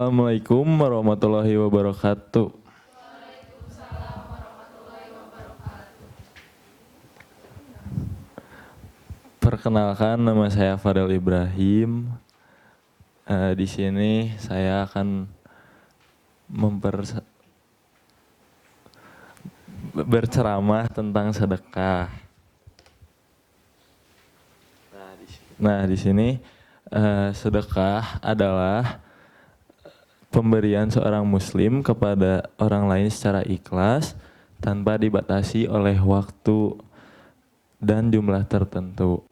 Assalamualaikum warahmatullahi wabarakatuh. Perkenalkan, nama saya Fadel Ibrahim. Di sini saya akan berceramah tentang sedekah. Nah, di sini sedekah adalah pemberian seorang muslim kepada orang lain secara ikhlas tanpa dibatasi oleh waktu dan jumlah tertentu.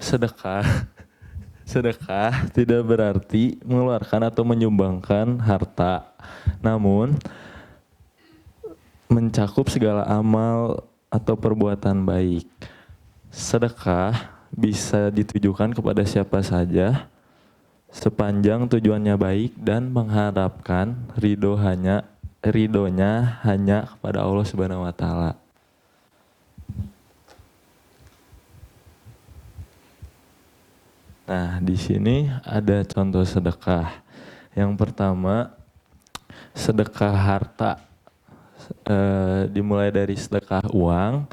Sedekah tidak berarti mengeluarkan atau menyumbangkan harta, namun mencakup segala amal atau perbuatan baik. Sedekah bisa ditujukan kepada siapa saja sepanjang tujuannya baik dan mengharapkan ridhonya hanya kepada Allah Subhanahu wa taala. Nah, di sini ada contoh sedekah. Yang pertama, sedekah harta. Dimulai dari sedekah uang.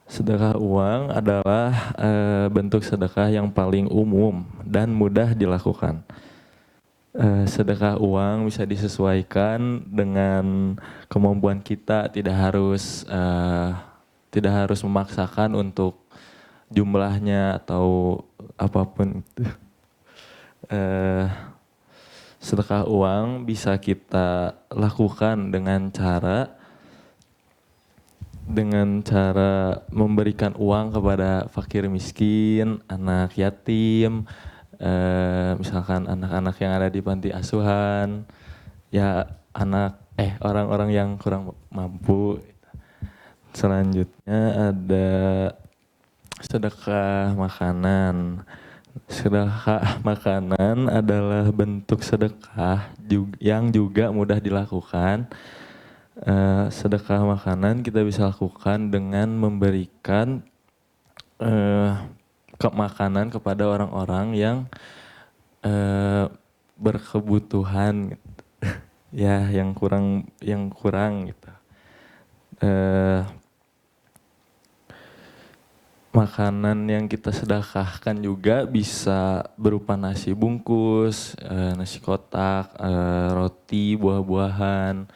Sedekah uang adalah bentuk sedekah yang paling umum dan mudah dilakukan. Sedekah uang bisa disesuaikan dengan kemampuan kita, tidak harus memaksakan untuk jumlahnya atau apapun itu. Sedekah uang bisa kita lakukan dengan cara memberikan uang kepada fakir miskin, anak yatim, misalkan anak-anak yang ada di panti asuhan, ya orang-orang yang kurang mampu. Selanjutnya ada sedekah makanan. Sedekah makanan adalah bentuk sedekah yang juga mudah dilakukan. Sedekah makanan kita bisa lakukan dengan memberikan makanan kepada orang-orang yang berkebutuhan, ya yang kurang gitu. Makanan yang kita sedekahkan juga bisa berupa nasi bungkus, nasi kotak, roti, buah-buahan,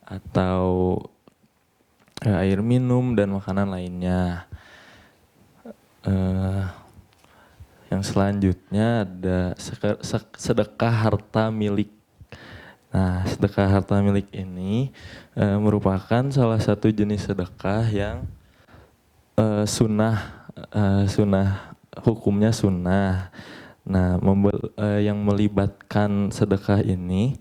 atau air minum dan makanan lainnya. Yang selanjutnya ada sedekah harta milik. Nah, sedekah harta milik ini merupakan salah satu jenis sedekah yang sunnah, hukumnya sunnah. Nah, yang melibatkan sedekah ini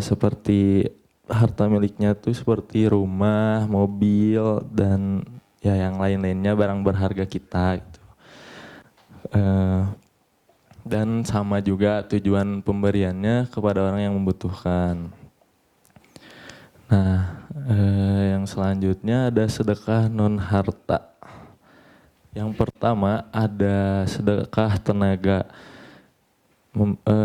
seperti harta miliknya tuh seperti rumah, mobil, dan ya yang lain-lainnya, barang berharga kita gitu. Dan sama juga tujuan pemberiannya kepada orang yang membutuhkan. Nah, yang selanjutnya ada sedekah non harta. Yang pertama ada sedekah tenaga.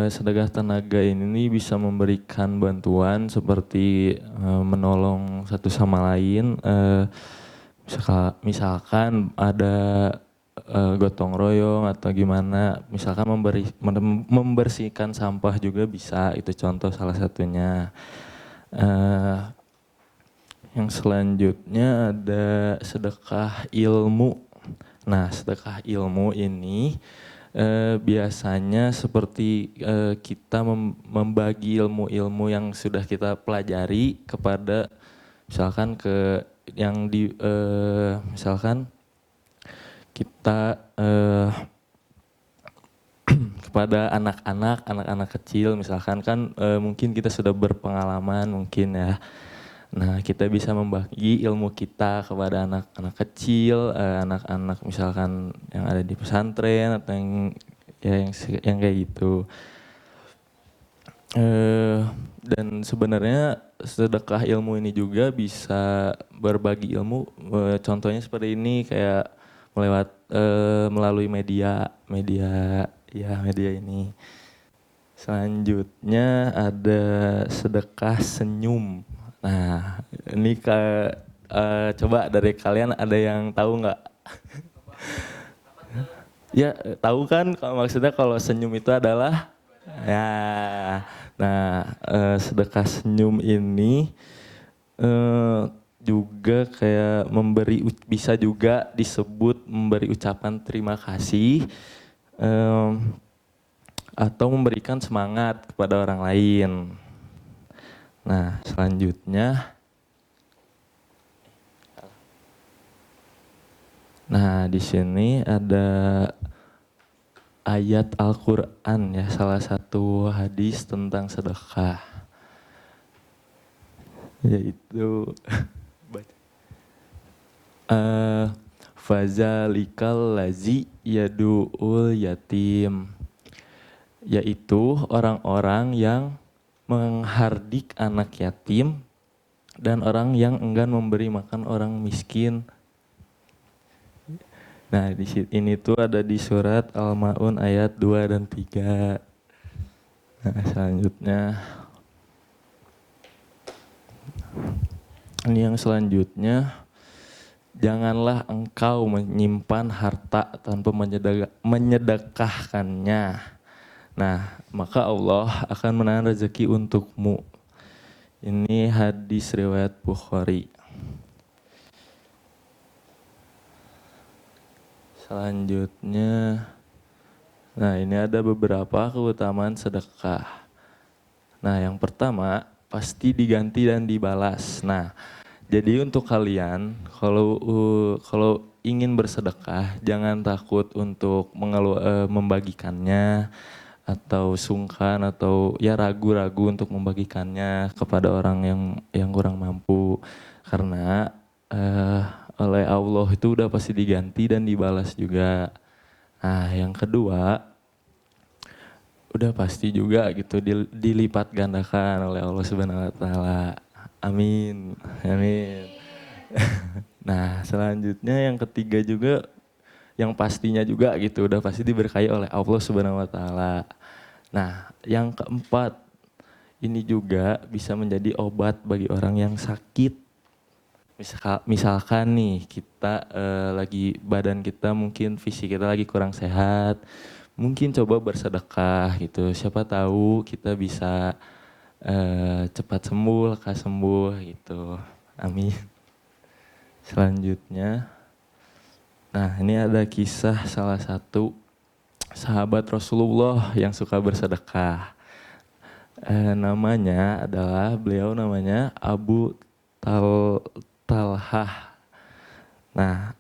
Sedekah tenaga ini bisa memberikan bantuan seperti menolong satu sama lain. Misalkan ada gotong royong atau gimana, misalkan membersihkan sampah juga bisa, itu contoh salah satunya. Yang selanjutnya ada sedekah ilmu. Nah, sedekah ilmu ini biasanya seperti kita membagi ilmu-ilmu yang sudah kita pelajari kepada misalkan misalkan kita kepada anak-anak kecil, misalkan kan mungkin kita sudah berpengalaman mungkin ya. Nah, kita bisa membagi ilmu kita kepada anak-anak kecil, anak-anak misalkan yang ada di pesantren atau yang kayak gitu. Dan sebenarnya sedekah ilmu ini juga bisa berbagi ilmu. Contohnya seperti ini, kayak melalui media ya media ini. Selanjutnya ada sedekah senyum. Nah, ini coba dari kalian ada yang tahu nggak? Ya, tahu kan maksudnya kalau senyum itu adalah ya. Nah, sedekah senyum ini eh, juga kayak bisa juga disebut memberi ucapan terima kasih atau memberikan semangat kepada orang lain. Nah, selanjutnya, nah di sini ada ayat Al-Quran ya, salah satu hadis tentang sedekah, yaitu fazalikal lazi yadu'ul yatim, yaitu orang-orang yang menghardik anak yatim dan orang yang enggan memberi makan orang miskin. Nah, ini tuh ada di surat Al-Maun ayat 2 dan 3. Nah, selanjutnya. Ini yang selanjutnya. Janganlah engkau menyimpan harta tanpa menyedekahkannya. Nah, maka Allah akan menahan rezeki untukmu. Ini hadis riwayat Bukhari. Selanjutnya, nah ini ada beberapa keutamaan sedekah. Nah, yang pertama pasti diganti dan dibalas. Nah, jadi untuk kalian kalau ingin bersedekah jangan takut untuk membagikannya atau sungkan atau ya ragu-ragu untuk membagikannya kepada orang yang kurang mampu, karena oleh Allah itu udah pasti diganti dan dibalas juga. Nah, yang kedua udah pasti juga gitu dilipat gandakan oleh Allah Subhanahu wa taala. Amin. Amin. Nah, selanjutnya yang ketiga juga yang pastinya juga gitu udah pasti diberkahi oleh Allah Subhanahu wa taala. Nah, yang keempat ini juga bisa menjadi obat bagi orang yang sakit. Misalkan nih kita lagi badan kita mungkin fisik kita lagi kurang sehat, mungkin coba bersedekah gitu. Siapa tahu kita bisa cepat sembuh, lekas sembuh gitu. Amin. Selanjutnya, nah ini ada kisah salah satu sahabat Rasulullah yang suka bersedekah. Beliau namanya Abu Talhah. Nah,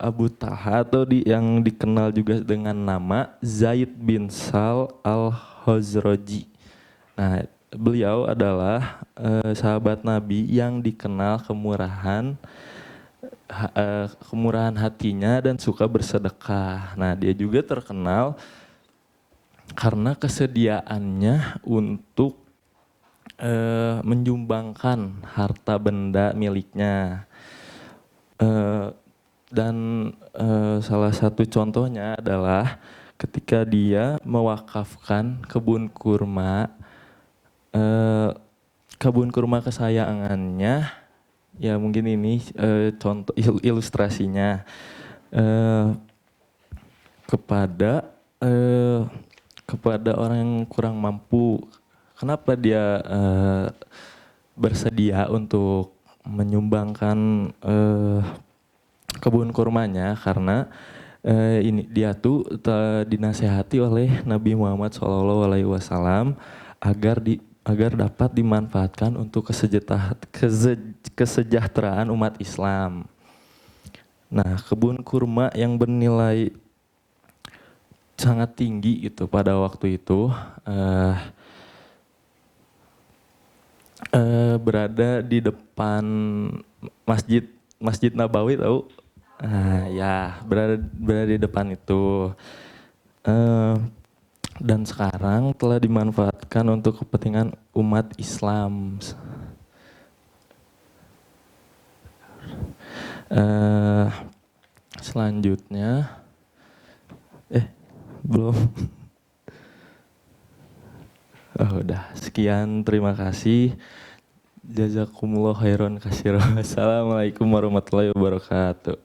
Abu Talha atau yang dikenal juga dengan nama Zaid bin Sal al-Khazraji. Nah, beliau adalah sahabat Nabi yang dikenal kemurahan hatinya dan suka bersedekah. Nah, dia juga terkenal karena kesediaannya untuk menyumbangkan harta benda miliknya. Dan salah satu contohnya adalah ketika dia mewakafkan kebun kurma kesayangannya, ya mungkin ini contoh ilustrasinya kepada orang yang kurang mampu. Kenapa dia bersedia untuk menyumbangkan kebun kurmanya? Karena dia tuh dinasehati oleh Nabi Muhammad SAW agar dapat dimanfaatkan untuk kesejahteraan umat Islam. Nah, kebun kurma yang bernilai sangat tinggi itu pada waktu itu berada di depan Masjid Nabawi, tahu? Ya, berada di depan itu. Dan sekarang telah dimanfaatkan untuk kepentingan umat Islam. Selanjutnya, Belum. Oh, udah. Sekian, terima kasih. Jazakumullah khairan katsiran. Assalamualaikum warahmatullahi wabarakatuh.